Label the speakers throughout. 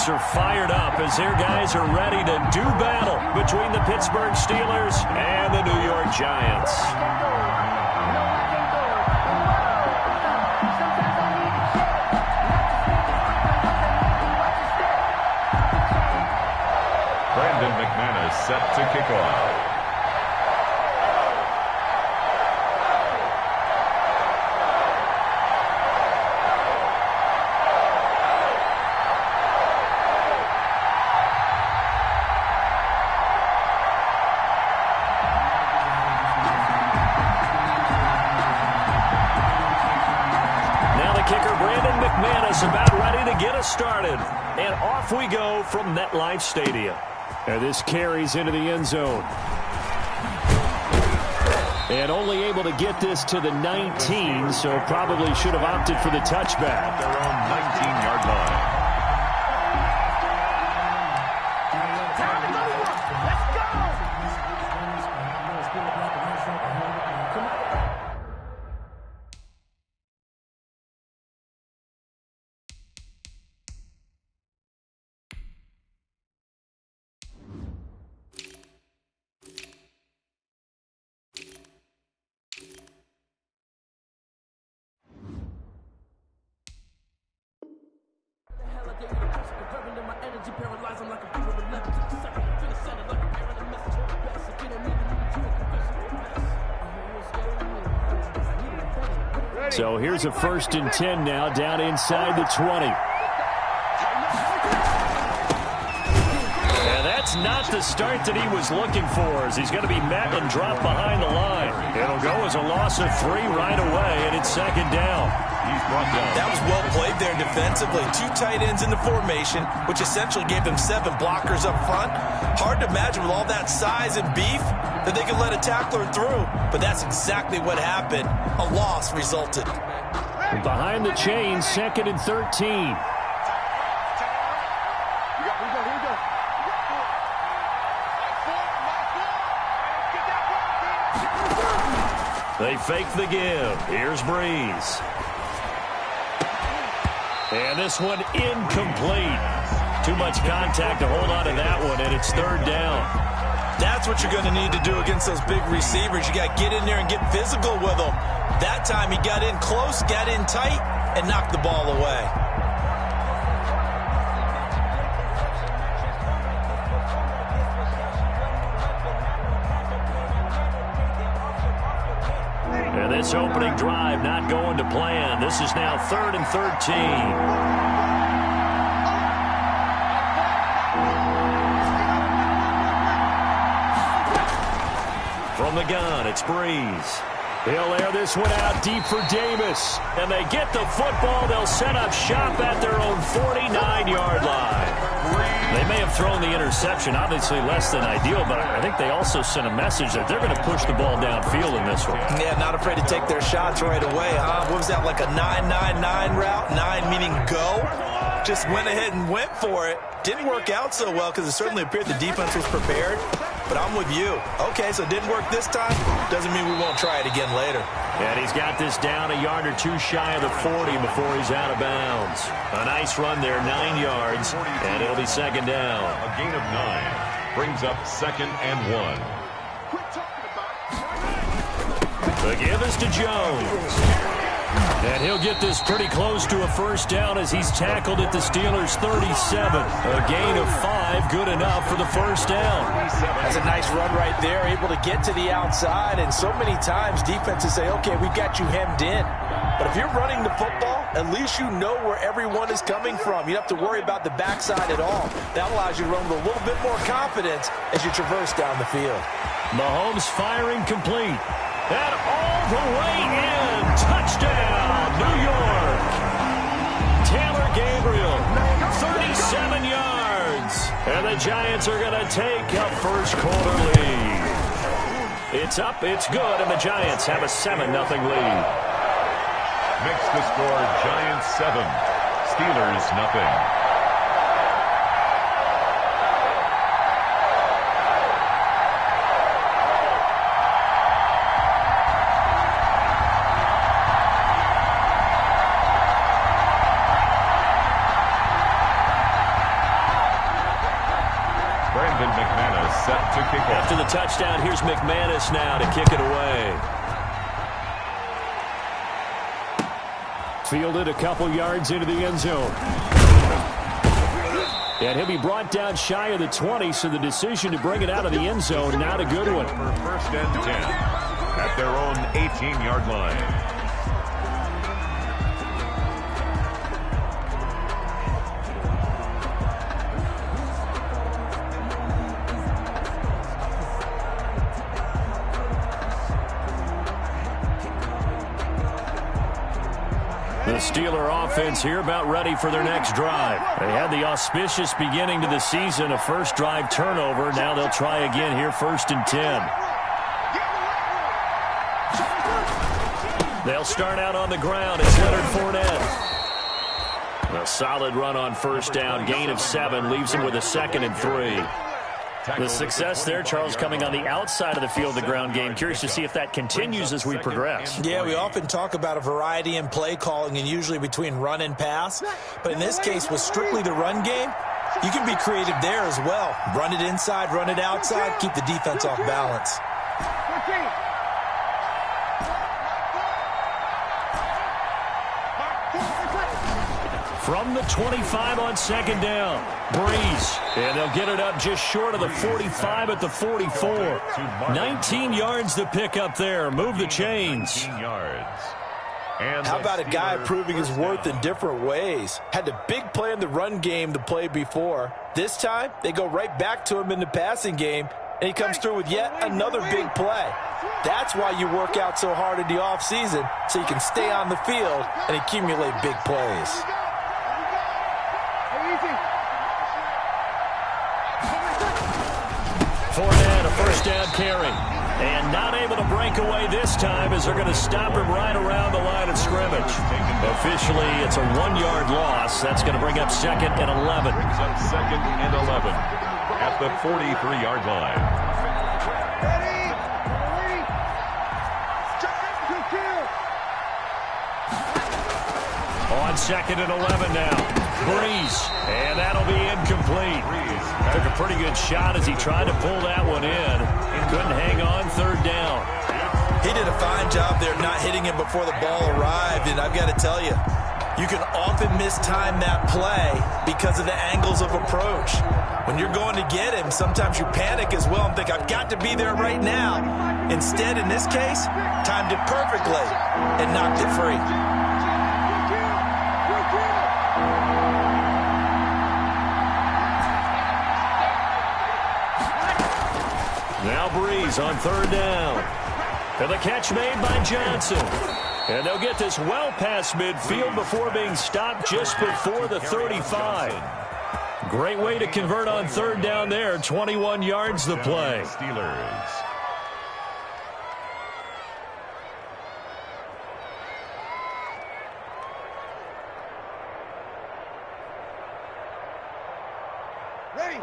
Speaker 1: fans are fired up as their guys are ready to do battle between the Pittsburgh Steelers and the New York Giants.
Speaker 2: Brandon McManus set to kick off.
Speaker 1: About ready to get us started. And off we go from MetLife Stadium. And this carries into the end zone. And only able to get this to the 19, so probably should have opted for the touchback.
Speaker 2: Their own 19-yard line.
Speaker 1: So here's a 1st and 10 now, down inside the 20. And that's not the start that he was looking for, as he's going to be met and dropped behind the line. It'll go as a loss of 3 right away, and it's 2nd down.
Speaker 2: He's brought down.
Speaker 3: That was well played there defensively. 2 tight ends in the formation, which essentially gave them 7 blockers up front. Hard to imagine with all that size and beef that they could let a tackler through, but that's exactly what happened. A loss resulted.
Speaker 1: Behind the chains, 2nd and 13. They fake the give. Here's Breeze. And this one incomplete. Too much contact to hold on to that one, and it's 3rd down.
Speaker 3: That's what you're going to need to do against those big receivers. You got to get in there and get physical with them. That time he got in close, got in tight, and knocked the ball away.
Speaker 1: And this opening drive not going to plan. This is now 3rd and 13. From the gun, it's Breeze. He'll air this one out deep for Davis. And they get the football. They'll set up shop at their own 49-yard line. They may have thrown the interception, obviously less than ideal, but I think they also sent a message that they're going to push the ball downfield in this one.
Speaker 3: Yeah, not afraid to take their shots right away, huh? What was that, like a 9-9-9 route? 9 meaning go? Just went ahead and went for it. Didn't work out so well because it certainly appeared the defense was prepared. But I'm with you. Okay, so it didn't work this time. Doesn't mean we won't try it again later.
Speaker 1: And he's got this down a yard or 2 shy of the 40 before he's out of bounds. A nice run there, 9 yards, and it'll be 2nd down.
Speaker 2: A gain of 9 brings up 2nd and 1.
Speaker 1: The give is to Jones. And he'll get this pretty close to a 1st down as he's tackled at the Steelers' 37. A gain of 5, good enough for the 1st down.
Speaker 3: That's a nice run right there, able to get to the outside. And so many times defenses say, okay, we've got you hemmed in. But if you're running the football, at least you know where everyone is coming from. You don't have to worry about the backside at all. That allows you to run with a little bit more confidence as you traverse down the field.
Speaker 1: Mahomes firing complete. And all the way in. Touchdown, New York. Taylor Gabriel, 37 yards. And the Giants are going to take a 1st quarter lead. It's up, it's good, and the Giants have a 7-0 lead.
Speaker 2: Makes the score Giants 7, Steelers nothing. Donovan McManus set to kick off.
Speaker 1: After the touchdown, here's McManus now to kick it away. Fielded a couple yards into the end zone. And he'll be brought down shy of the 20, so the decision to bring it out of the end zone, not a good one.
Speaker 2: For first and 10 at their own 18-yard line.
Speaker 1: The Steeler offense here about ready for their next drive. They had the auspicious beginning to the season, a first drive turnover. Now they'll try again here, first and 10. They'll start out on the ground. It's Leonard Fournette. A solid run on first down, gain of 7, leaves him with a 2nd and 3. The success there, Charles, coming on the outside of the field, the ground game. Curious to see if that continues as we progress.
Speaker 3: Yeah, we often talk about a variety in play calling and usually between run and pass. But in this case, with strictly the run game, you can be creative there as well. Run it inside, run it outside, keep the defense off balance.
Speaker 1: From the 25 on second down, Breeze. And they'll get it up just short of the 45 at the 44. 19 yards to pick up there. Move the chains.
Speaker 3: How about a guy proving his worth in different ways? Had the big play in the run game the play before. This time, they go right back to him in the passing game, and he comes through with yet another big play. That's why you work out so hard in the offseason, so you can stay on the field and accumulate big plays.
Speaker 1: Fournette, a first down carry. And not able to break away this time as they're going to stop him right around the line of scrimmage. Officially, it's a 1-yard loss. That's going to bring up 2nd and 11.
Speaker 2: Brings up 2nd and 11 at the 43-yard line.
Speaker 1: On 2nd and 11 now. Breeze. And that'll be incomplete. Took a pretty good shot as he tried to pull that one in. Couldn't hang on, 3rd down.
Speaker 3: He did a fine job there not hitting him before the ball arrived, and I've got to tell you, you can often mistime that play because of the angles of approach. When you're going to get him, sometimes you panic as well and think, I've got to be there right now. Instead, in this case, timed it perfectly and knocked it free.
Speaker 1: Now Breeze on 3rd down. And the catch made by Johnson. And they'll get this well past midfield before being stopped just before the 35. Great way to convert on 3rd down there. 21 yards the play.
Speaker 2: Steelers.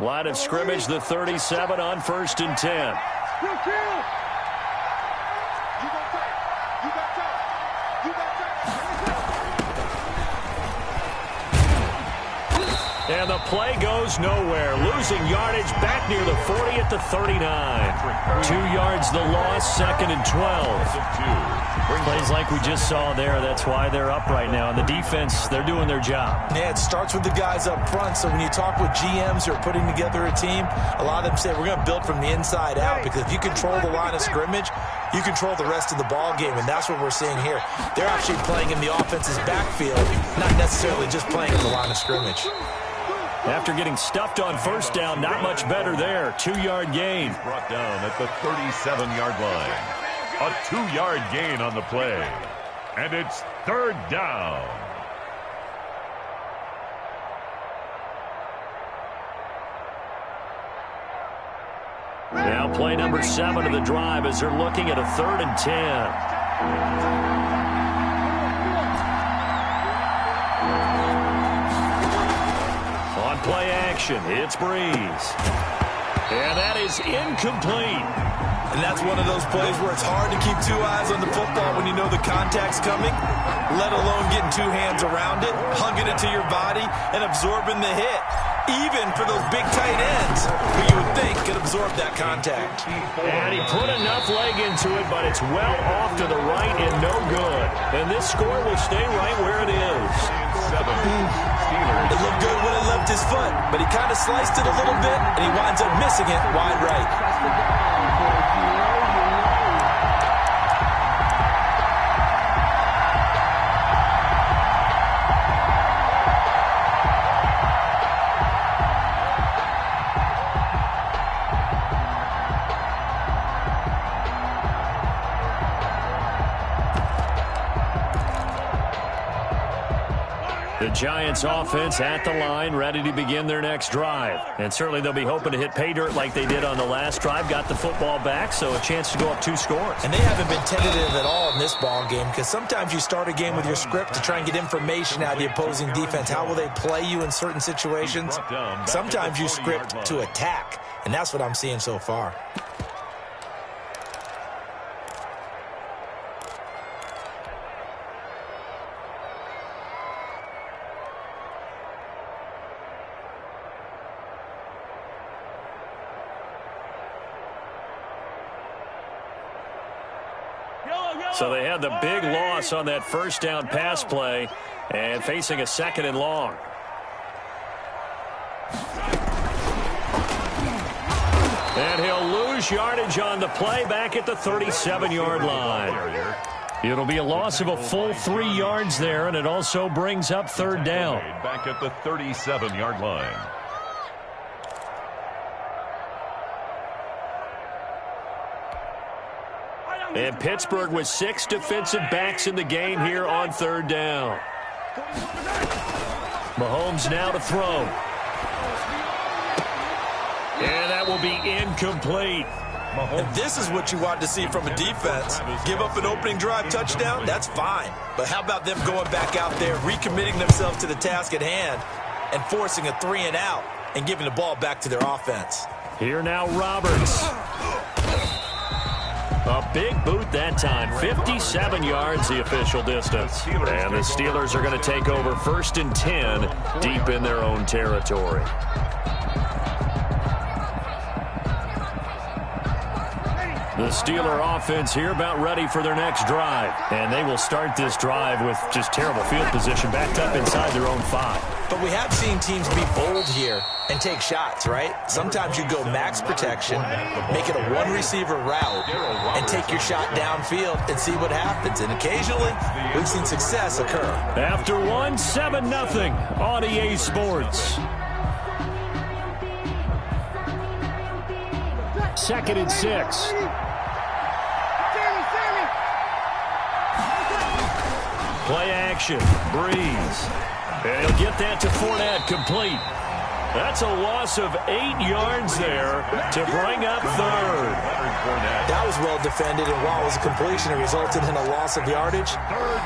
Speaker 1: Line of scrimmage, the 37 on 1st and 10. And the play goes nowhere. Losing yardage back near the 40 at the 39. 2 yards the loss, 2nd and 12. Plays like we just saw there. That's why they're up right now. And the defense, they're doing their job.
Speaker 3: Yeah, it starts with the guys up front. So when you talk with GMs who are putting together a team, a lot of them say we're going to build from the inside out, because if you control the line of scrimmage, you control the rest of the ball game, and that's what we're seeing here. They're actually playing in the offense's backfield, not necessarily just playing in the line of scrimmage.
Speaker 1: After getting stuffed on 1st down, not much better there. 2-yard gain.
Speaker 2: Brought down at the 37-yard line. A 2-yard gain on the play. And it's 3rd down.
Speaker 1: Now play number 7 of the drive as they're looking at a 3rd and 10. Play action. It's Breeze. And that is incomplete.
Speaker 3: And that's one of those plays where it's hard to keep 2 eyes on the football when you know the contact's coming, let alone getting 2 hands around it, hugging it to your body, and absorbing the hit. Even for those big tight ends, who you would think can absorb that contact.
Speaker 1: And he put enough leg into it, but it's well off to the right and no good. And this score will stay right where it is.
Speaker 3: It looked good when it left his foot, but he kind of sliced it a little bit, and he winds up missing it wide right.
Speaker 1: The Giants offense at the line, ready to begin their next drive. And certainly they'll be hoping to hit pay dirt like they did on the last drive. Got the football back, so a chance to go up 2 scores.
Speaker 3: And they haven't been tentative at all in this ball game, because sometimes you start a game with your script to try and get information out of the opposing defense. How will they play you in certain situations? Sometimes you script to attack, and that's what I'm seeing so far.
Speaker 1: So they had the big loss on that first down pass play and facing a 2nd and long. And he'll lose yardage on the play back at the 37-yard line. It'll be a loss of a full 3 yards there, and it also brings up 3rd down.
Speaker 2: Back at the 37-yard line.
Speaker 1: And Pittsburgh with 6 defensive backs in the game here on 3rd down. Mahomes now to throw. And that will be incomplete.
Speaker 3: And this is what you want to see from a defense. Give up an opening drive touchdown, that's fine. But how about them going back out there, recommitting themselves to the task at hand, and forcing a 3 and out and giving the ball back to their offense.
Speaker 1: Here now Roberts. A big boot that time. 57 yards the official distance. And the Steelers are going to take over 1st and 10 deep in their own territory. The Steeler offense here about ready for their next drive. And they will start this drive with just terrible field position backed up inside their own 5.
Speaker 3: But we have seen teams be bold here and take shots, right? Sometimes you go max protection, make it a 1-receiver route, and take your shot downfield and see what happens. And occasionally, we've seen success occur.
Speaker 1: After 1, 7-0 on EA Sports. 2nd and 6. Play action. Breeze. And he'll get that to Fournette, complete. That's a loss of 8 yards there to bring up 3rd.
Speaker 3: That was well defended, and while it was a completion, it resulted in a loss of yardage.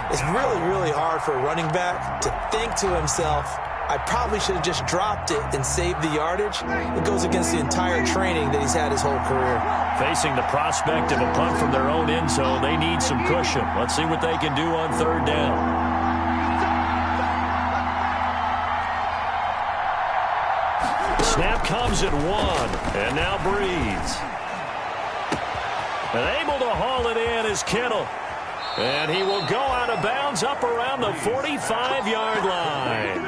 Speaker 3: It's really, really hard for a running back to think to himself, I probably should have just dropped it and saved the yardage. It goes against the entire training that he's had his whole career.
Speaker 1: Facing the prospect of a punt from their own end zone, they need some cushion. Let's see what they can do on 3rd down. Snap comes at 1, and now Breeze. And able to haul it in is Kittle. And he will go out of bounds up around the 45-yard line.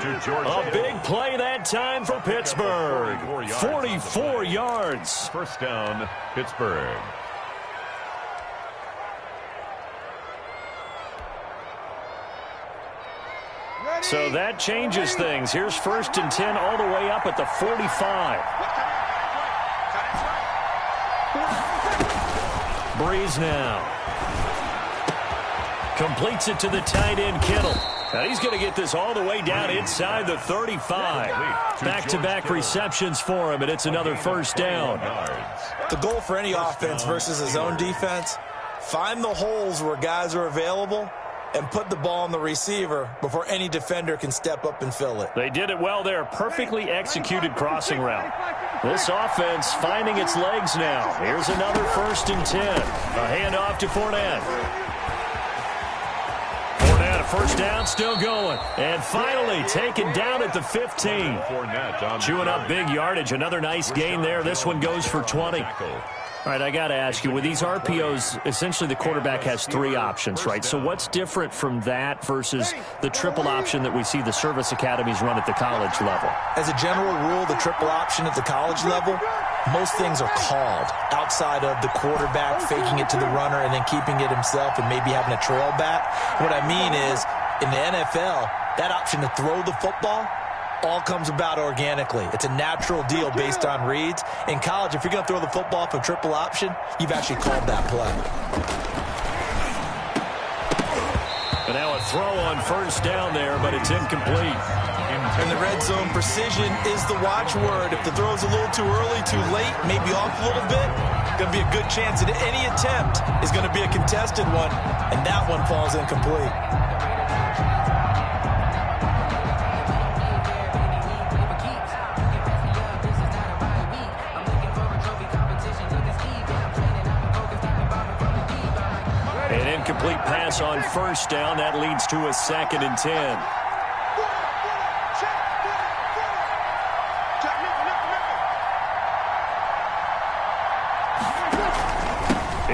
Speaker 1: A big play that time for Pittsburgh. 44 yards.
Speaker 2: 1st down, Pittsburgh.
Speaker 1: So that changes things. Here's 1st and 10 all the way up at the 45. Breeze now. Completes it to the tight end, Kittle. Now he's going to get this all the way down inside the 35. Back-to-back receptions for him, and it's another 1st down.
Speaker 3: The goal for any offense versus his own defense, find the holes where guys are available and put the ball on the receiver before any defender can step up and fill it.
Speaker 1: They did it well there. Perfectly executed crossing route. This offense finding its legs now. Here's another 1st and 10. A handoff to Fournette. Fournette, a first down still going. And finally taken down at the 15. Chewing up big yardage. Another nice gain there. This one goes for 20. All right, I got to ask you, with these RPOs, essentially the quarterback has three options, right? So what's different from that versus the triple option that we see the service academies run at the college level?
Speaker 3: As a general rule, the triple option at the college level, most things are called outside of the quarterback faking it to the runner and then keeping it himself and maybe having a trail back. What I mean is, in the NFL, that option to throw the football all comes about organically. It's a natural deal based on reads. In college, if you're going to throw the football for triple option, you've actually called that play.
Speaker 1: And now a throw on first down there, but it's incomplete.
Speaker 3: In the red zone, precision is the watchword. If the throw's a little too early, too late, maybe off a little bit, going to be a good chance that any attempt is going to be a contested one, and that one falls incomplete.
Speaker 1: Incomplete pass on first down. That leads to a 2nd and 10.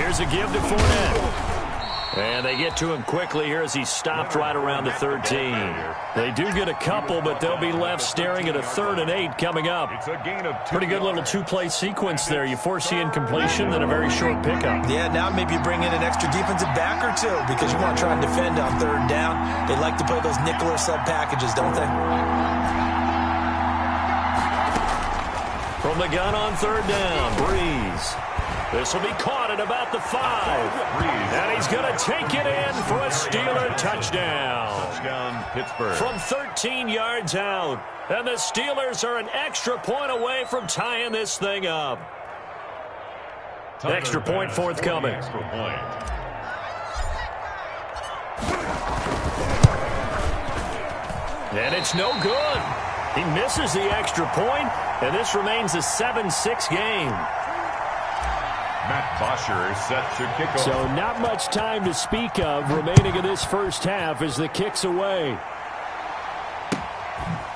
Speaker 1: Here's a give to Fournette. And they get to him quickly here as he stopped right around the 13. They do get a couple, but they'll be left staring at a 3rd and 8 coming up. Pretty good little two-play sequence there. You foresee incompletion, then a very short pickup.
Speaker 3: Yeah, now maybe you bring in an extra defensive back or two because you want to try and defend on 3rd down. They like to play those nickel or sub packages, don't they?
Speaker 1: From the gun on 3rd down, Breeze. This will be caught at about the 5. And he's going to take it in for a Steeler touchdown.
Speaker 2: Touchdown, Pittsburgh.
Speaker 1: From 13 yards out. And the Steelers are an extra point away from tying this thing up. Extra point forthcoming.
Speaker 2: Extra point.
Speaker 1: And it's no good. He misses the extra point, and this remains a 7-6 game.
Speaker 2: Matt Bosher set to kick off.
Speaker 1: So not much time to speak of remaining in this first half as the kick's away.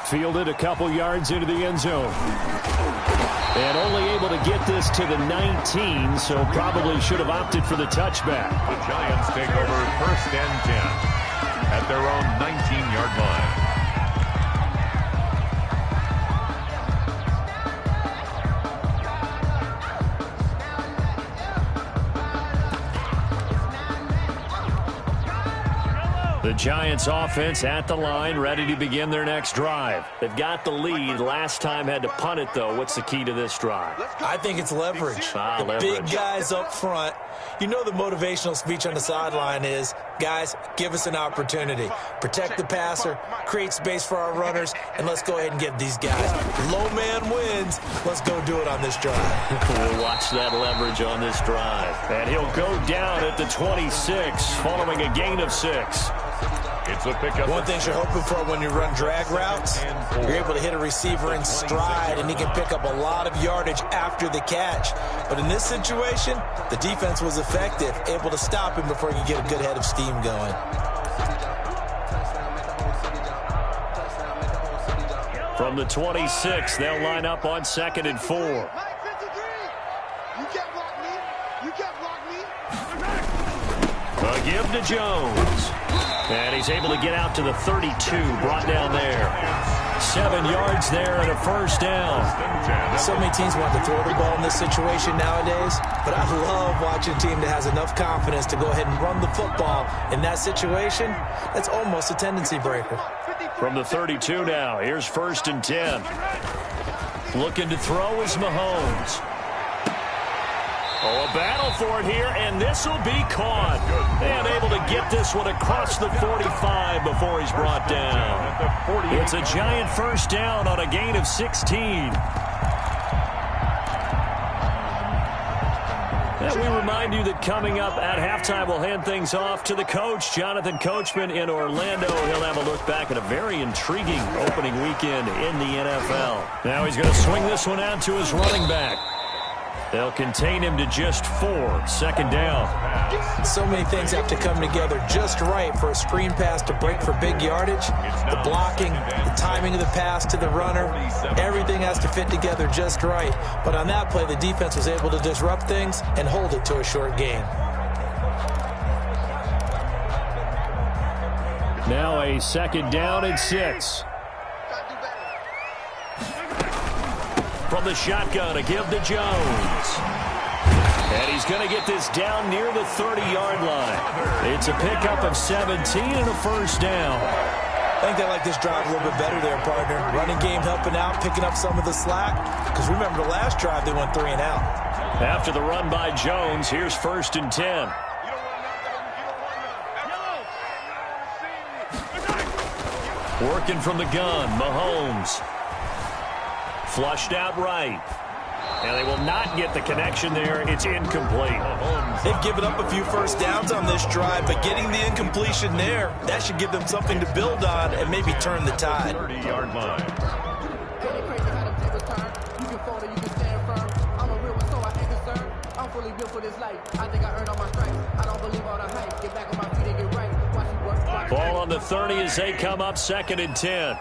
Speaker 1: Fielded a couple yards into the end zone. And only able to get this to the 19, so probably should have opted for the touchback.
Speaker 2: The Giants take over 1st and 10 at their own 19-yard line.
Speaker 1: The Giants offense at the line, ready to begin their next drive. They've got the lead. Last time had to punt it, though. What's the key to this drive?
Speaker 3: I think it's leverage.
Speaker 1: Leverage.
Speaker 3: Big guys up front. You know the motivational speech on the sideline is, guys, give us an opportunity. Protect the passer, create space for our runners, and let's go ahead and get these guys. Low man wins. Let's go do it on this drive.
Speaker 1: We'll watch that leverage on this drive. And he'll go down at the 26, following a gain of 6.
Speaker 2: It's a pickup.
Speaker 3: One thing you're hoping for when you run drag routes, you're able to hit a receiver in stride, and he can pick up a lot of yardage after the catch. But in this situation, the defense was effective, able to stop him before he could get a good head of steam going.
Speaker 1: From the 26, they'll line up on 2nd and 4. A give to Jones. And he's able to get out to the 32, brought down there. 7 yards there and a first down.
Speaker 3: So many teams want to throw the ball in this situation nowadays, but I love watching a team that has enough confidence to go ahead and run the football in that situation. That's almost a tendency breaker.
Speaker 1: From the 32 now, here's 1st and 10. Looking to throw is Mahomes. Oh, a battle for it here, and this will be caught. And able to get this one across the 45 before he's brought down. It's a giant first down on a gain of 16. And we remind you that coming up at halftime, we'll hand things off to the coach, Jonathan Coachman in Orlando. He'll have a look back at a very intriguing opening weekend in the NFL. Now he's going to swing this one out to his running back. They'll contain him to just 4. Second down.
Speaker 3: So many things have to come together just right for a screen pass to break for big yardage. The blocking, the timing of the pass to the runner, everything has to fit together just right. But on that play, the defense was able to disrupt things and hold it to a short gain.
Speaker 1: Now a second down and 6. From the shotgun, a give to Jones. And he's going to get this down near the 30-yard line. It's a pickup of 17 and a first down.
Speaker 3: I think they like this drive a little bit better there, partner. Running game helping out, picking up some of the slack. Because remember, the last drive they went 3 and out.
Speaker 1: After the run by Jones, here's 1st and 10. Working from the gun, Mahomes. Flushed out right. And they will not get the connection there. It's incomplete.
Speaker 3: They've given up a few first downs on this drive, but getting the incompletion there, that should give them something to build on and maybe turn the tide.
Speaker 2: 30-yard line.
Speaker 1: Ball on the 30 as they come up 2nd and 10.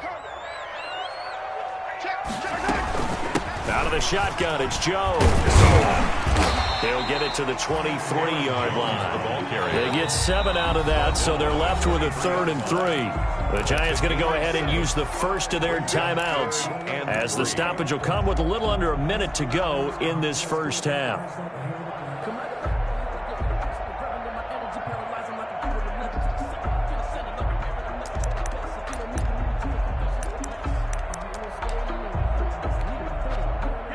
Speaker 1: Out of the shotgun, it's Jones. They'll get it to the 23-yard line. They get 7 out of that, so they're left with a 3rd and 3. The Giants going to go ahead and use the first of their timeouts, as the stoppage will come with a little under a minute to go in this first half.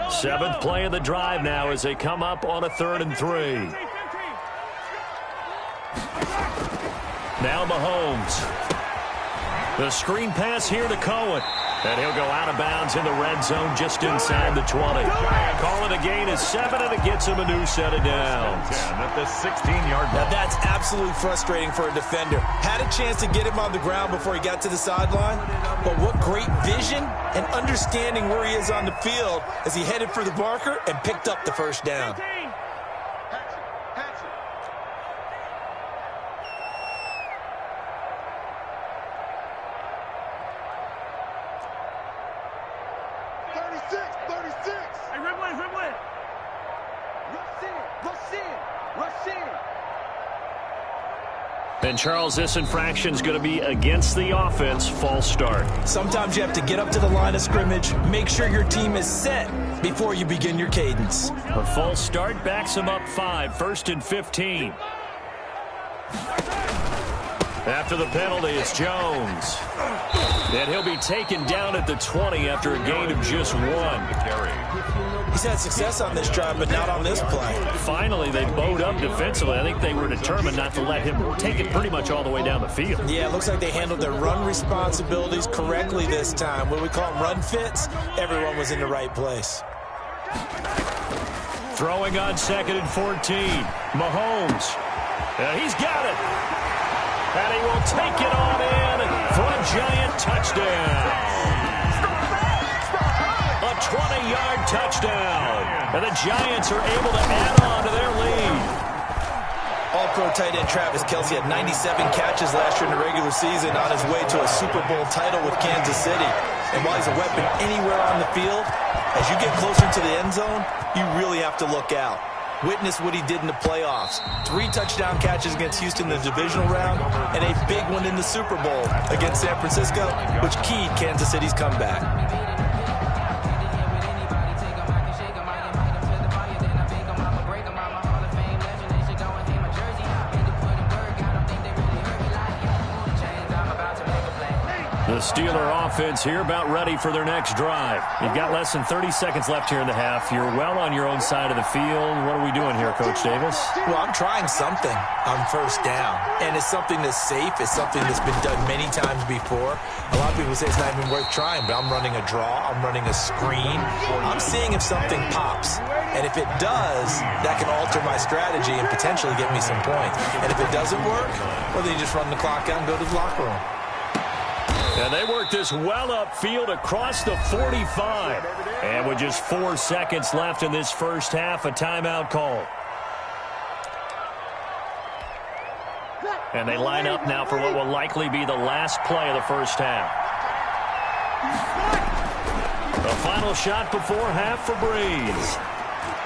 Speaker 1: Seventh play of the drive now as they come up on a 3rd and 3. Now Mahomes. The screen pass here to Cohen. And he'll go out of bounds in the red zone just inside the 20. Calling a gain is 7, and it gets him a new set of downs.
Speaker 2: At the 16-yard line.
Speaker 3: Now that's absolutely frustrating for a defender. Had a chance to get him on the ground before he got to the sideline, but what great vision and understanding where he is on the field as he headed for the marker and picked up the first down.
Speaker 1: And Charles, this infraction is going to be against the offense. False start.
Speaker 3: Sometimes you have to get up to the line of scrimmage, make sure your team is set before you begin your cadence.
Speaker 1: A false start backs him up 5, 1st and 15. After the penalty, it's Jones. And he'll be taken down at the 20 after a gain of just 1.
Speaker 3: He's had success on this drive, but not on this play.
Speaker 1: Finally, they bowed up defensively. I think they were determined not to let him take it pretty much all the way down the field.
Speaker 3: Yeah, it looks like they handled their run responsibilities correctly this time. What we call them run fits, everyone was in the right place.
Speaker 1: Throwing on 2nd and 14. Mahomes. He's got it. And he will take it on in for a Giant touchdown. A 20-yard touchdown. And the Giants are able to add on to their lead.
Speaker 3: All-pro tight end Travis Kelce had 97 catches last year in the regular season on his way to a Super Bowl title with Kansas City. And while he's a weapon anywhere on the field, as you get closer to the end zone, you really have to look out. Witness what he did in the playoffs. 3 touchdown catches against Houston in the divisional round, and a big one in the Super Bowl against San Francisco, which keyed Kansas City's comeback.
Speaker 1: The Steeler offense here about ready for their next drive. You've got less than 30 seconds left here in the half. You're well on your own side of the field. What are we doing here, Coach Davis?
Speaker 3: Well, I'm trying something on first down. And it's something that's safe. It's something that's been done many times before. A lot of people say it's not even worth trying, but I'm running a draw. I'm running a screen. I'm seeing if something pops. And if it does, that can alter my strategy and potentially get me some points. And if it doesn't work, well, then you just run the clock out and go to the locker room.
Speaker 1: And they work this well upfield across the 45. And with just 4 seconds left in this first half, a timeout call. And they line up now for what will likely be the last play of the first half. The final shot before half for Breeze.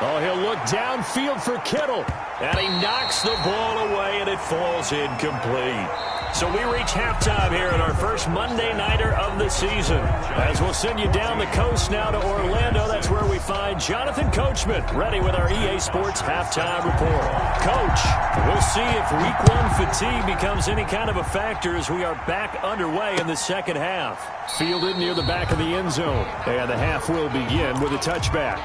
Speaker 1: Oh, he'll look downfield for Kittle. And he knocks the ball away, and it falls incomplete. So we reach halftime here in our first Monday Nighter of the season. As we'll send you down the coast now to Orlando, that's where we find Jonathan Coachman, ready with our EA Sports Halftime Report. Coach, we'll see if Week 1 fatigue becomes any kind of a factor as we are back underway in the second half. Fielded near the back of the end zone. And the half will begin with a touchback.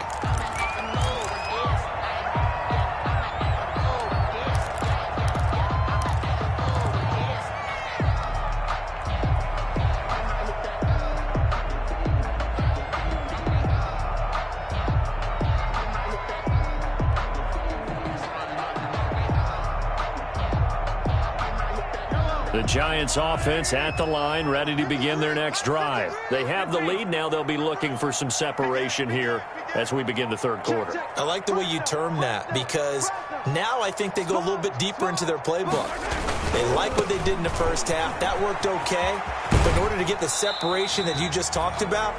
Speaker 1: The Giants offense at the line, ready to begin their next drive. They have the lead. Now they'll be looking for some separation here as we begin the third quarter.
Speaker 3: I like the way you term that, because now I think they go a little bit deeper into their playbook. They like what they did in the first half. That worked okay. But in order to get the separation that you just talked about,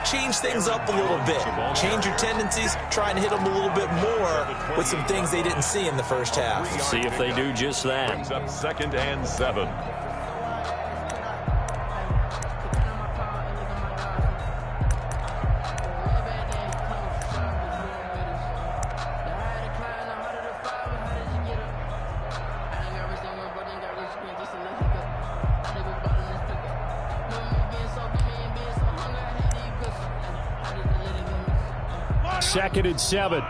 Speaker 3: change things up a little bit. Change your tendencies, try and hit them a little bit more with some things they didn't see in the first half.
Speaker 1: See if they do just that.
Speaker 2: Brings up 2nd and 7.
Speaker 1: Second and 7.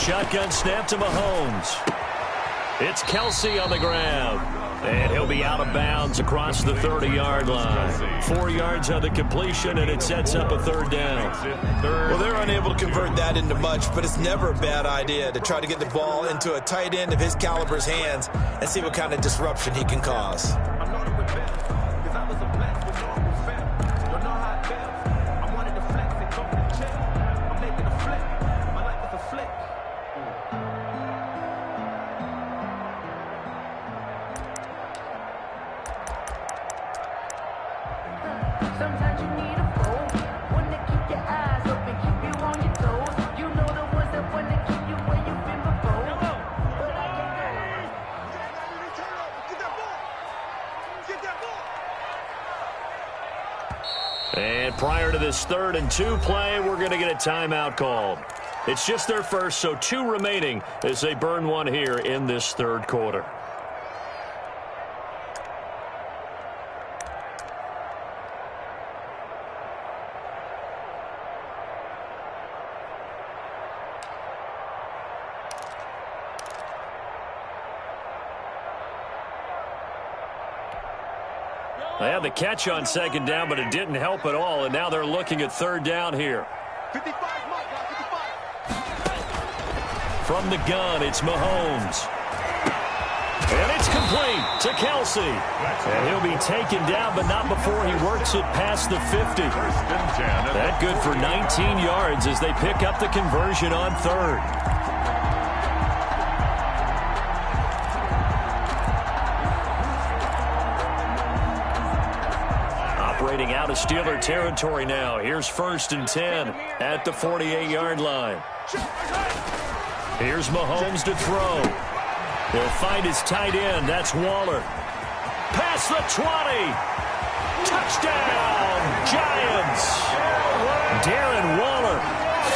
Speaker 1: Shotgun snap to Mahomes. It's Kelsey on the ground. And he'll be out of bounds across the 30-yard line. 4 yards on the completion, and it sets up a third down.
Speaker 3: Well, they're unable to convert that into much, but it's never a bad idea to try to get the ball into a tight end of his caliber's hands and see what kind of disruption he can cause.
Speaker 4: Sometimes you need a foe, one to keep your eyes open, keep you on your toes. You know the ones that want to keep you where you've been before. But I can't.
Speaker 1: And prior to this 3rd and 2 play, we're going to get a timeout called. It's just their first, so 2 remaining as they burn one here in this third quarter. They had the catch on 2nd down, but it didn't help at all, and now they're looking at 3rd down here.
Speaker 5: 55,
Speaker 1: From the gun, it's Mahomes. And it's complete to Kelsey. And he'll be taken down, but not before he works it past the 50. That good for 19 yards as they pick up the conversion on 3rd. Operating out of Steeler territory now. Here's 1st and 10 at the 48-yard line. Here's Mahomes to throw. He'll find his tight end. That's Waller. Past the 20. Touchdown, Giants. Darren Waller,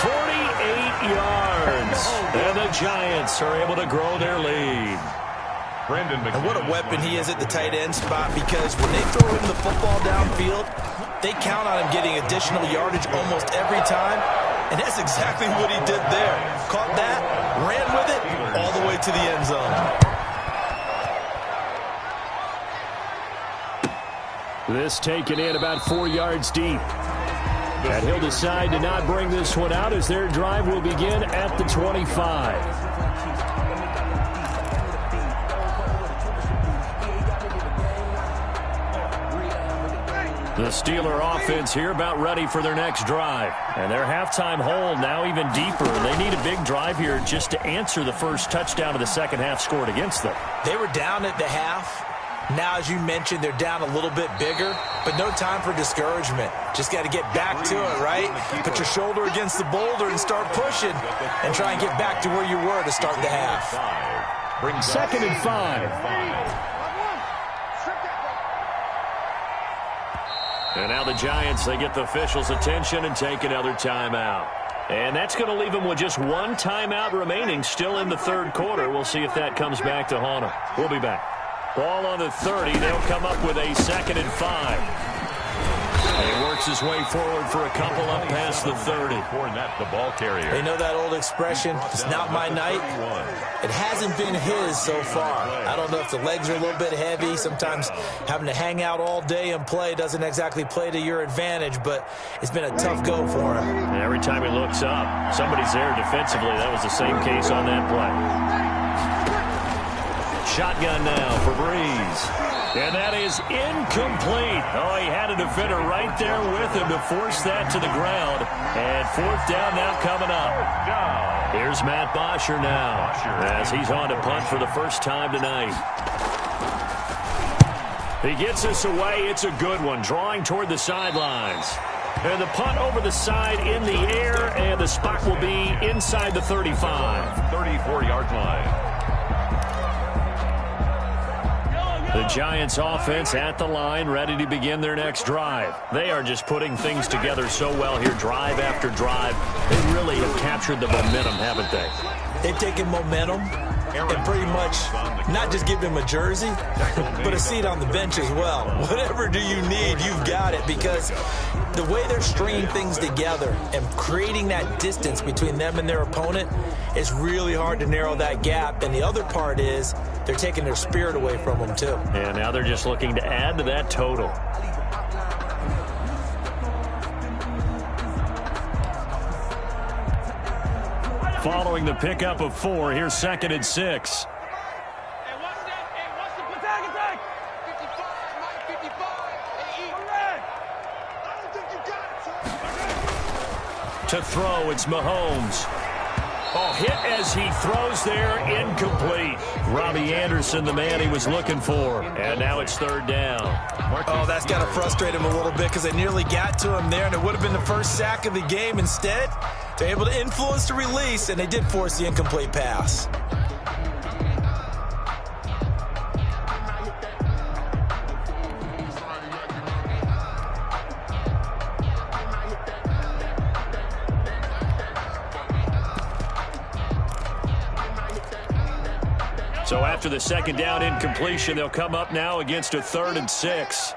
Speaker 1: 48 yards. And the Giants are able to grow their lead.
Speaker 3: And what a weapon he is at the tight end spot, because when they throw him the football downfield, they count on him getting additional yardage almost every time. And that's exactly what he did there. Caught that, ran with it, all the way to the end zone.
Speaker 1: This taken in about 4 yards deep. And he'll decide to not bring this one out as their drive will begin at the 25. The Steeler offense here about ready for their next drive. And their halftime hole now even deeper. They need a big drive here just to answer the first touchdown of the second half scored against them.
Speaker 3: They were down at the half. Now, as you mentioned, they're down a little bit bigger, but no time for discouragement. Just got to get back to it, right? Put your shoulder against the boulder and start pushing and try and get back to where you were to start the half.
Speaker 1: 2nd and 5. And now the Giants, they get the officials' attention and take another timeout. And that's going to leave them with just one timeout remaining still in the third quarter. We'll see if that comes back to haunt them. We'll be back. Ball on the 30. They'll come up with a 2nd and 5. And he works his way forward for a couple up past the 30.
Speaker 2: The ball carrier.
Speaker 3: They know that old expression, it's not my night. It hasn't been his so far. I don't know if the legs are a little bit heavy. Sometimes having to hang out all day and play doesn't exactly play to your advantage, but it's been a tough go for him.
Speaker 1: And every time he looks up, somebody's there defensively. That was the same case on that play. Shotgun now for Breeze. And that is incomplete. Oh, he had a defender right there with him to force that to the ground. And 4th down now coming up. Here's Matt Bosher now as he's on to punt for the first time tonight. He gets us away. It's a good one, drawing toward the sidelines. And the punt over the side in the air, and the spot will be inside the 35.
Speaker 2: 34-yard line.
Speaker 1: The Giants offense at the line, ready to begin their next drive. They are just putting things together so well here, drive after drive. They really have captured the momentum, haven't they?
Speaker 3: They've taken momentum and pretty much not just give him a jersey, but a seat on the bench as well. Whatever do you need, you've got it, because the way they're stringing things together and creating that distance between them and their opponent, it's really hard to narrow that gap. And the other part is they're taking their spirit away from them, too.
Speaker 1: And now they're just looking to add to that total. Following the pickup of 4, here's 2nd and 6. To throw, it's Mahomes. Oh, hit as he throws there, incomplete. Robbie Anderson, the man he was looking for. And now it's 3rd down.
Speaker 3: Oh, that's got to frustrate him a little bit because they nearly got to him there, and it would have been the first sack of the game. Instead, they're able to influence the release, and they did force the incomplete pass.
Speaker 1: So after the 2nd down incompletion, they'll come up now against a 3rd and 6.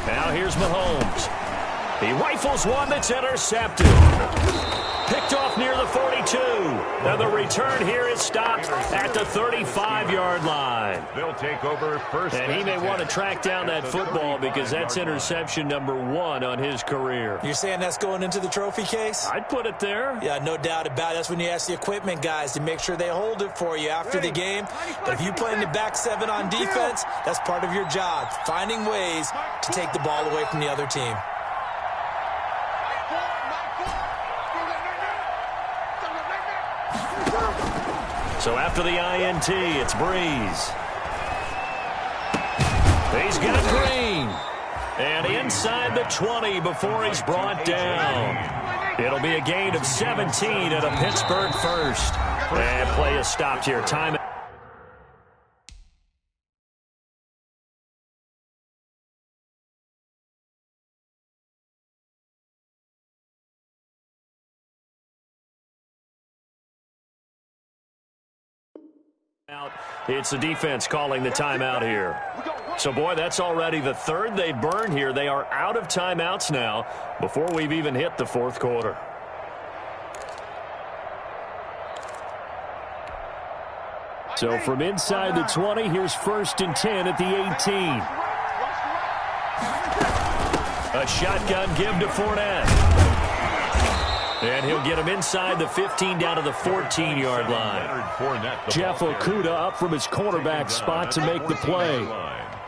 Speaker 1: Now here's Mahomes. He rifles one that's intercepted. Picked off near the 42. Now the return here is stopped at the 35-yard line.
Speaker 2: They'll take over first.
Speaker 1: And he may want to track down that football because that's interception number 1 on his career.
Speaker 3: You're saying that's going into the trophy case?
Speaker 1: I'd put it there.
Speaker 3: Yeah, no doubt about it. That's when you ask the equipment guys to make sure they hold it for you after the game. But if you play in the back 7 on defense, that's part of your job, finding ways to take the ball away from the other team.
Speaker 1: So after the INT, it's Breeze. He's got Green. And inside the 20 before he's brought down. It'll be a gain of 17 at a Pittsburgh first. And play is stopped here. Time. It's the defense calling the timeout here. So, boy, that's already the 3rd they've burned here. They are out of timeouts now before we've even hit the 4th quarter. So from inside the 20, here's 1st and 10 at the 18. A shotgun give to Fournette. And he'll get him inside the 15 down to the 14-yard line. Jeff Okudah up from his cornerback spot to make the play.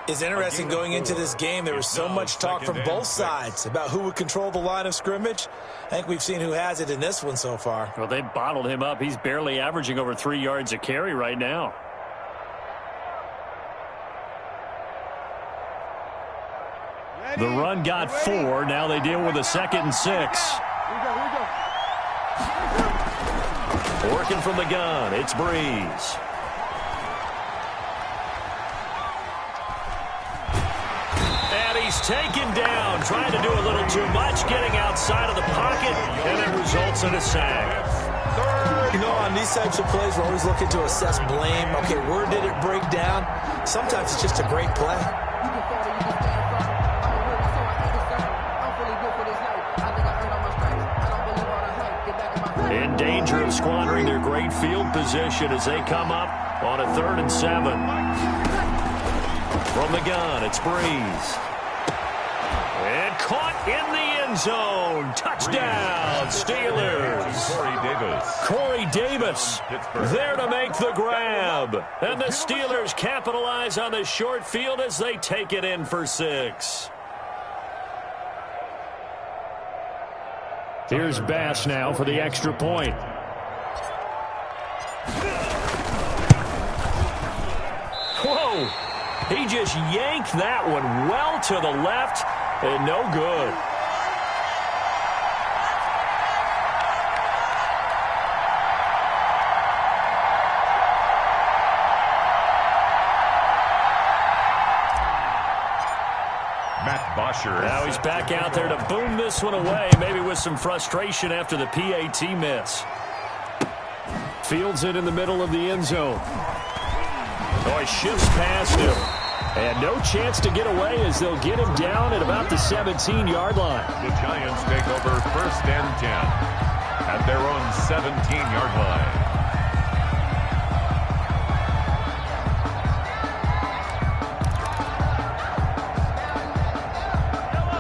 Speaker 3: It's interesting going into this game. There was so much talk from both sides about who would control the line of scrimmage. I think we've seen who has it in this one so far.
Speaker 1: Well, they bottled him up. He's barely averaging over 3 yards a carry right now. The run got 4. Now they deal with a 2nd and 6. Working from the gun, it's Breeze. And he's taken down, trying to do a little too much, getting outside of the pocket, and it results in a sack.
Speaker 3: You know, on these types of plays, we're always looking to assess blame. Okay, where did it break down? Sometimes it's just a great play.
Speaker 1: In danger of squandering their great field position as they come up on a 3rd and 7. From the gun, it's Breeze. And caught in the end zone. Touchdown, Steelers. Corey Davis there to make the grab. And the Steelers capitalize on the short field as they take it in for 6. Here's Bass now for the extra point. Whoa! He just yanked that one well to the left and no good. Now he's back out there to boom this one away, maybe with some frustration after the PAT miss. Fields it in the middle of the end zone. Oh, he shifts past him. And no chance to get away as they'll get him down at about the 17-yard line.
Speaker 2: The Giants take over 1st and 10 at their own 17-yard line.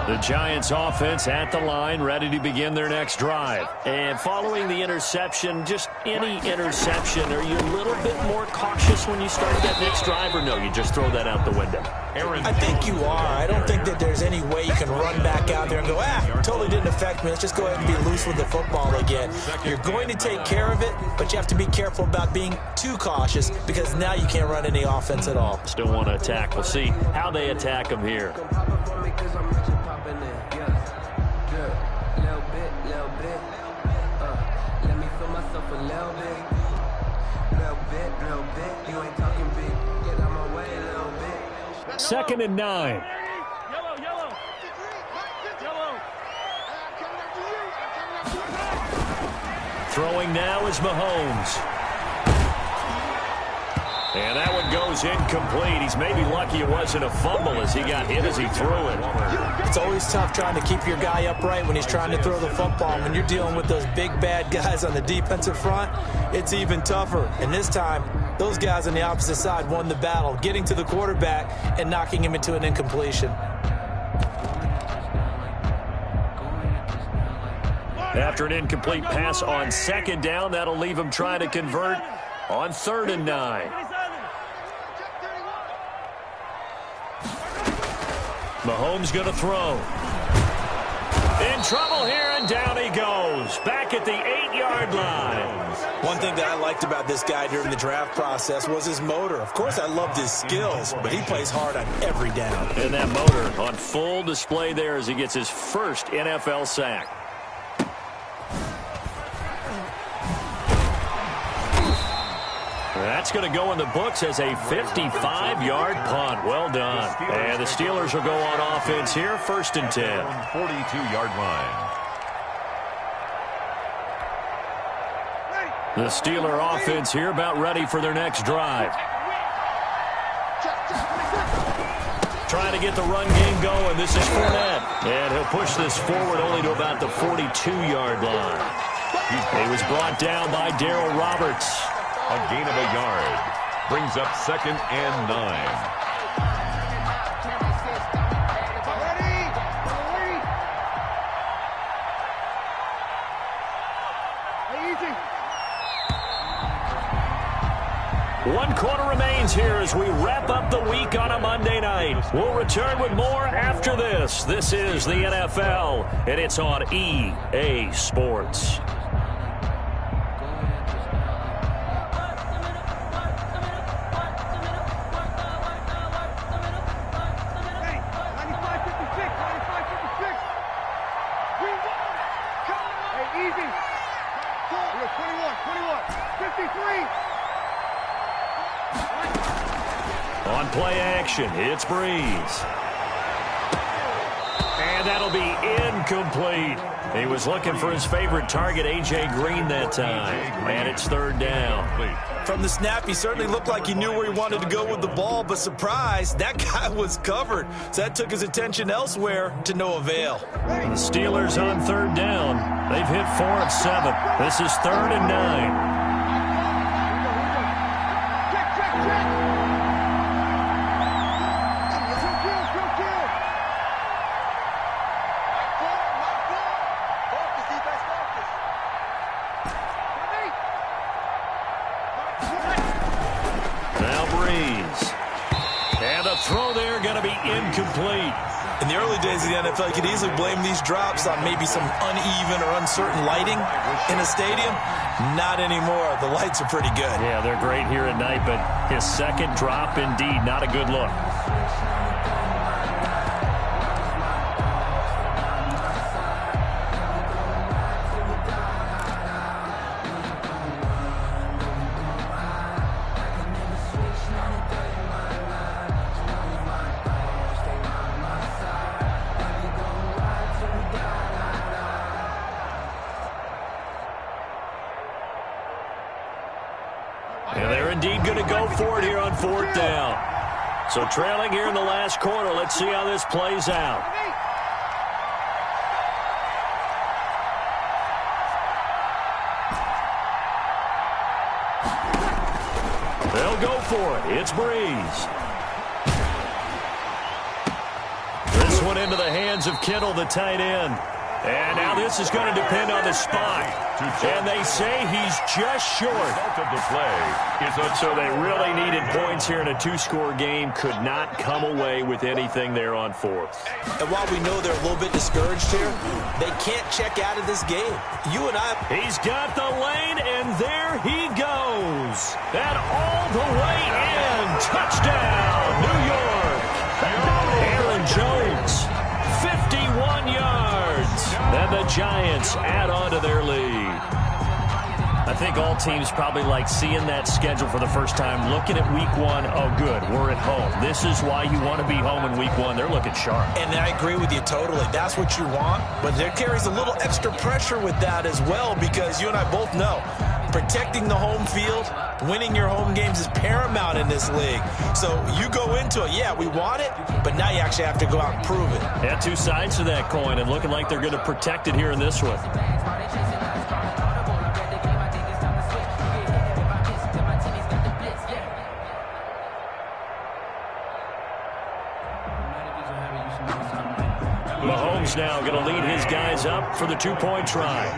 Speaker 1: The Giants offense at the line, ready to begin their next drive. And following the interception, just any interception, are you a little bit more cautious when you start that next drive, or no, you just throw that out the window?
Speaker 3: I think you are. I don't think that there's any way you can run back out there and go, totally didn't affect me. Let's just go ahead and be loose with the football again. You're going to take care of it, but you have to be careful about being too cautious because now you can't run any offense at all.
Speaker 1: Still want to attack. We'll see how they attack him here. Second and 9. Throwing now is Mahomes. And that one goes incomplete. He's maybe lucky it wasn't a fumble as he got hit as he threw it.
Speaker 3: It's always tough trying to keep your guy upright when he's trying to throw the football. When you're dealing with those big, bad guys on the defensive front, it's even tougher. And this time, those guys on the opposite side won the battle, getting to the quarterback and knocking him into an incompletion.
Speaker 1: After an incomplete pass on 2nd down, that'll leave him trying to convert on 3rd and 9. Mahomes going to throw. In trouble here, and down he goes. Back at the 8-yard line.
Speaker 3: One thing that I liked about this guy during the draft process was his motor. Of course, I loved his skills, but he plays hard on every down.
Speaker 1: And that motor on full display there as he gets his first NFL sack. That's going to go in the books as a 55-yard punt. Well done. And the Steelers will go on offense here, 1st and 10.
Speaker 2: 42-yard line.
Speaker 1: The Steeler offense here about ready for their next drive. Trying to get the run game going. This is Fournette. And he'll push this forward only to about the 42-yard line. He was brought down by Darryl Roberts.
Speaker 2: A gain of a yard. Brings up 2nd and 9.
Speaker 1: 1 quarter remains here as we wrap up the week on a Monday night. We'll return with more after this. This is the NFL, and it's on EA Sports. On play action, it's Breeze. And that'll be incomplete. He was looking for his favorite target, A.J. Green, that time. And it's 3rd down.
Speaker 3: From the snap, he certainly looked like he knew where he wanted to go with the ball, but surprise, that guy was covered. So that took his attention elsewhere to no avail.
Speaker 1: The Steelers on 3rd down. They've hit 4 of 7. This is 3rd and 9. Throw there going to be incomplete.
Speaker 3: In the early days of the NFL, you could easily blame these drops on maybe some uneven or uncertain lighting in a stadium. Not anymore. The lights are pretty good.
Speaker 1: Yeah, they're great here at night, but his second drop, indeed, not a good look. And they're indeed going to go for it here on 4th down. So trailing here in the last quarter. Let's see how this plays out. They'll go for it. It's Breeze. This one into the hands of Kittle, the tight end. And now this is going to depend on the spot. And they say he's just short. So they really needed points here in a 2-score game. Could not come away with anything there on 4th.
Speaker 3: And while we know they're a little bit discouraged here, they can't check out of this game. You and I...
Speaker 1: He's got the lane, and there he goes. And all the way in. Touchdown, New York. Aaron Jones, 51 yards. And the Giants add on to their lead. I think all teams probably like seeing that schedule for the first time, looking at week 1. Oh, good, we're at home. This is why you want to be home in week 1. They're looking sharp.
Speaker 3: And I agree with you totally. That's what you want. But there carries a little extra pressure with that as well, because you and I both know protecting the home field, winning your home games is paramount in this league. So you go into it, yeah, we want it, but now you actually have to go out and prove it.
Speaker 1: Yeah, 2 sides to that coin, and looking like they're going to protect it here in this one. Mahomes now going to lead his guys up for the 2-point try.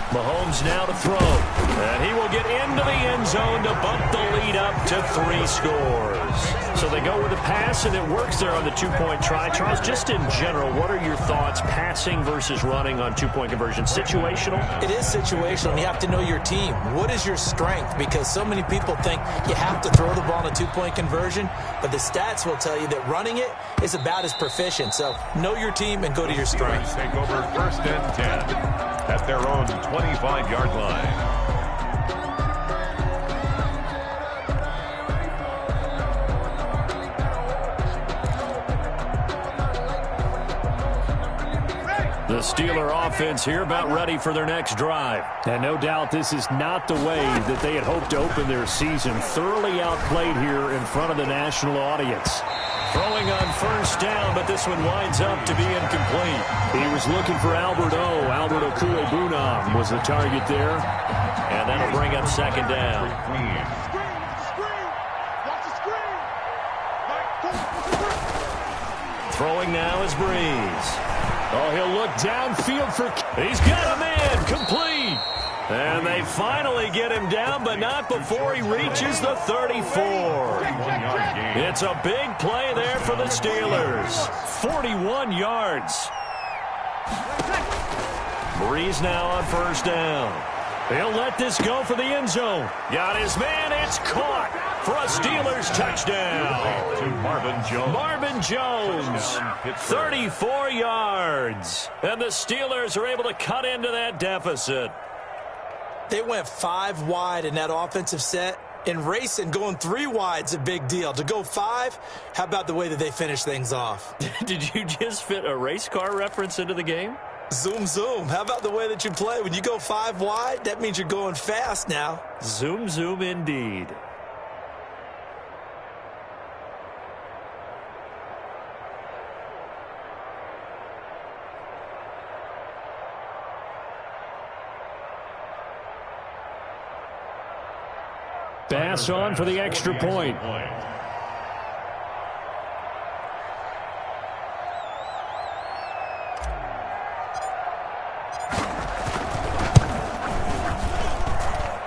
Speaker 1: Mahomes now to throw. And he will get into the end zone to bump the lead up to 3 scores. So they go with a pass, and it works there on the 2-point try. Charles, just in general, what are your thoughts passing versus running on 2-point conversion? Situational?
Speaker 3: It is situational, and you have to know your team. What is your strength? Because so many people think you have to throw the ball in a 2-point conversion, but the stats will tell you that running it is about as proficient. So know your team and go to your strengths.
Speaker 2: Take over 1st and 10 at their own 25-yard line.
Speaker 1: The Steeler offense here about ready for their next drive. And no doubt this is not the way that they had hoped to open their season. Thoroughly outplayed here in front of the national audience. Throwing on 1st down, but this one winds up to be incomplete. He was looking for Albert Okuebunam was the target there. And that'll bring up 2nd down. Throwing now is Breeze. Oh, he'll look downfield for... He's got a man. Complete. And they finally get him down, but not before he reaches the 34. It's a big play there for the Steelers. 41 yards. Breeze now on first down. He'll let this go for the end zone. Got his man. It's caught for a Steelers touchdown.
Speaker 2: To Marvin Jones.
Speaker 1: Marvin Jones, 34 yards. And the Steelers are able to cut into that deficit.
Speaker 3: They went 5 wide in that offensive set. In racing, going 3 wide's a big deal. To go 5, how about the way that they finish things off?
Speaker 1: Did you just fit a race car reference into the game?
Speaker 3: Zoom, zoom. How about the way that you play? When you go 5 wide, that means you're going fast now.
Speaker 1: Zoom, zoom indeed. Pass on for the extra point.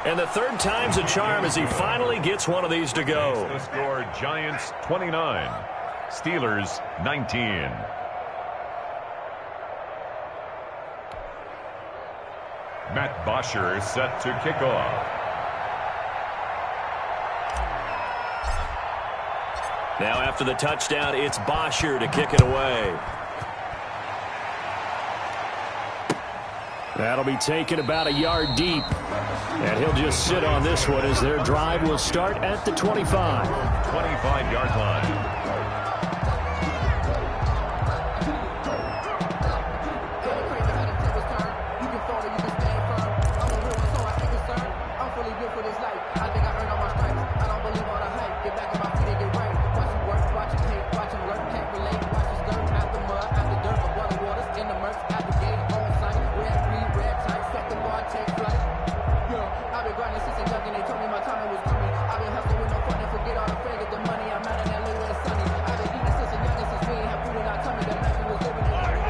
Speaker 1: And the third time's a charm as he finally gets one of these to go.
Speaker 2: The score, Giants 29, Steelers 19. Matt Bosher set to kick off.
Speaker 1: Now after the touchdown, it's Bosher to kick it away. That'll be taken about a yard deep. And he'll just sit on this one as their drive will start at the 25.
Speaker 2: 25-yard line.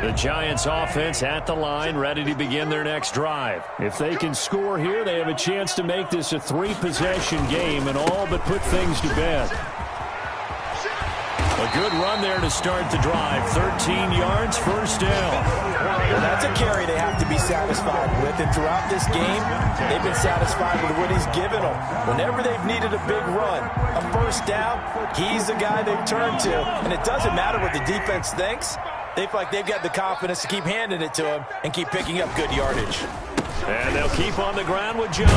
Speaker 1: The Giants offense at the line, ready to begin their next drive. If they can score here, they have a chance to make this a 3-possession game and all but put things to bed. A good run there to start the drive. 13 yards, first down.
Speaker 3: Well, that's a carry they have to be satisfied with. And throughout this game, they've been satisfied with what he's given them. Whenever they've needed a big run, a first down, he's the guy they've turned to. And it doesn't matter what the defense thinks. They feel like they've got the confidence to keep handing it to him and keep picking up good yardage.
Speaker 1: And they'll keep on the ground with Jones.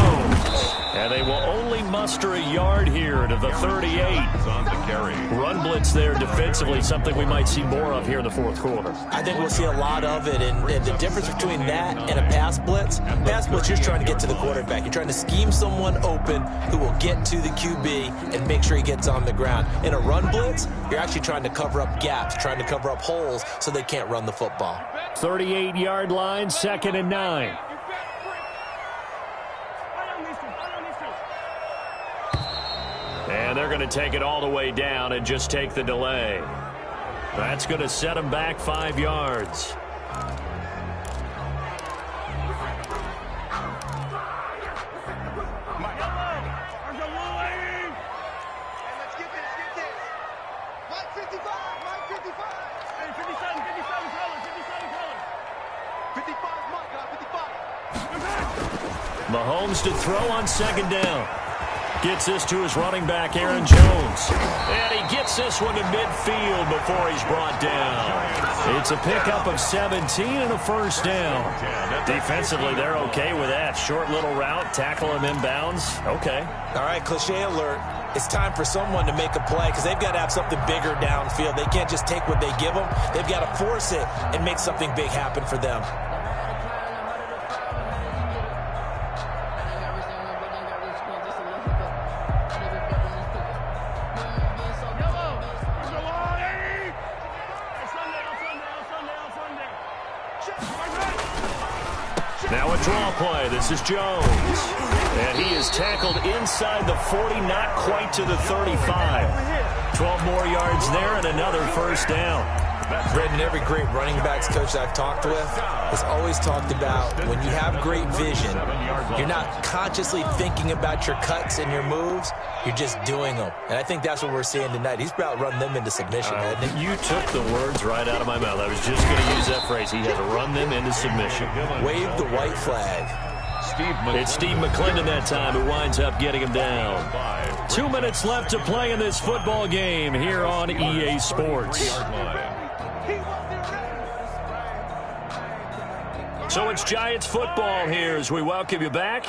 Speaker 1: And they will only muster a yard here to the 38.
Speaker 2: On the carry.
Speaker 1: Run blitz there defensively, something we might see more of here in the fourth quarter.
Speaker 3: I think we'll see a lot of it. And the difference between that and a pass blitz, you're just trying to get to the quarterback. You're trying to scheme someone open who will get to the QB and make sure he gets on the ground. In a run blitz, you're actually trying to cover up gaps, trying to cover up holes so they can't run the football.
Speaker 1: 38-yard line, 2nd and 9. And they're going to take it all the way down and just take the delay. That's going to set them back 5 yards. Mahomes to throw on 2nd down. Gets this to his running back, Aaron Jones. And he gets this one to midfield before he's brought down. It's a pickup of 17 and a first down. Defensively, they're okay with that. Short little route, tackle him inbounds. Okay.
Speaker 3: All right, cliche alert. It's time for someone to make a play because they've got to have something bigger downfield. They can't just take what they give them. They've got to force it and make something big happen for them.
Speaker 1: Now a draw play. This is Jones. And he is tackled inside the 40, not quite to the 35. 12 more yards there and another first down.
Speaker 3: Brendan, every great running backs coach I've talked with has always talked about when you have great vision, you're not consciously thinking about your cuts and your moves, you're just doing them. And I think that's what we're seeing tonight. He's about to run them into submission, hasn't he?
Speaker 1: You took the words right out of my mouth. I was just going to use that phrase. He has run them into submission.
Speaker 3: Wave the white flag.
Speaker 1: It's Steve McClendon that time who winds up getting him down. 2 minutes left to play in this football game here on EA Sports. So it's Giants football here as we welcome you back.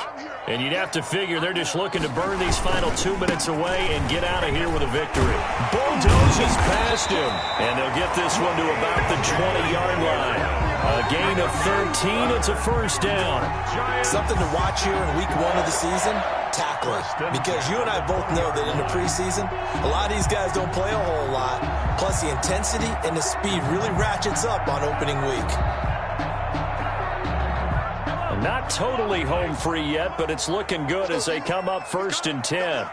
Speaker 1: And you'd have to figure they're just looking to burn these final 2 minutes away and get out of here with a victory. Bulldozes past him. And they'll get this one to about the 20-yard line. A gain of 13. It's a first down.
Speaker 3: Something to watch here in week 1 of the season, tackling. Because you and I both know that in the preseason, a lot of these guys don't play a whole lot. Plus the intensity and the speed really ratchets up on opening week.
Speaker 1: Not totally home free yet, but it's looking good as they come up 1st and 10.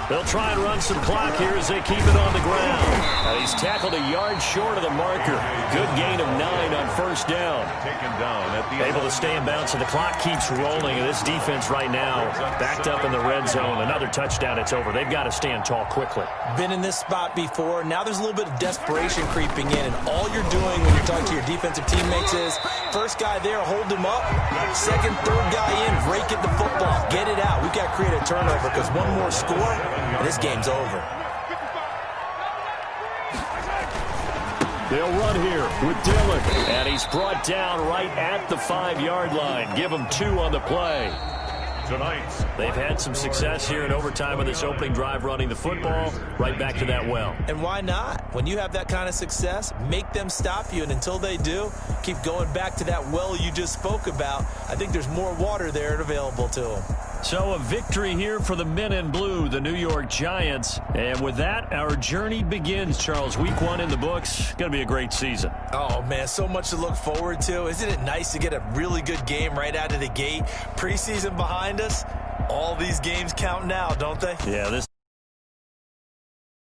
Speaker 1: They'll try and run some clock here as they keep it on the ground. He's tackled a yard short of the marker. Good gain of 9 on first down. Able to stay in bounds, and the clock keeps rolling. And this defense right now backed up in the red zone. Another touchdown, it's over. They've got to stand tall quickly.
Speaker 3: Been in this spot before. Now there's a little bit of desperation creeping in, and all you're doing when you're talking to your defensive teammates is first guy there, hold him up. Second, third guy in, rake at the football. Get it out. We've got to create a turnover because one more score, and this game's over.
Speaker 1: They'll run here with Dillon. And he's brought down right at the 5-yard line. Give him 2 on the play. They've had some success here in overtime on this opening drive running the football right back to that well.
Speaker 3: And why not? When you have that kind of success, make them stop you. And until they do, keep going back to that well you just spoke about. I think there's more water there available to them.
Speaker 1: So a victory here for the men in blue, the New York Giants. And with that, our journey begins, Charles. Week 1 in the books. Going to be a great season.
Speaker 3: Oh, man, so much to look forward to. Isn't it nice to get a really good game right out of the gate? Preseason behind us. All these games count now, don't they?
Speaker 1: Yeah, this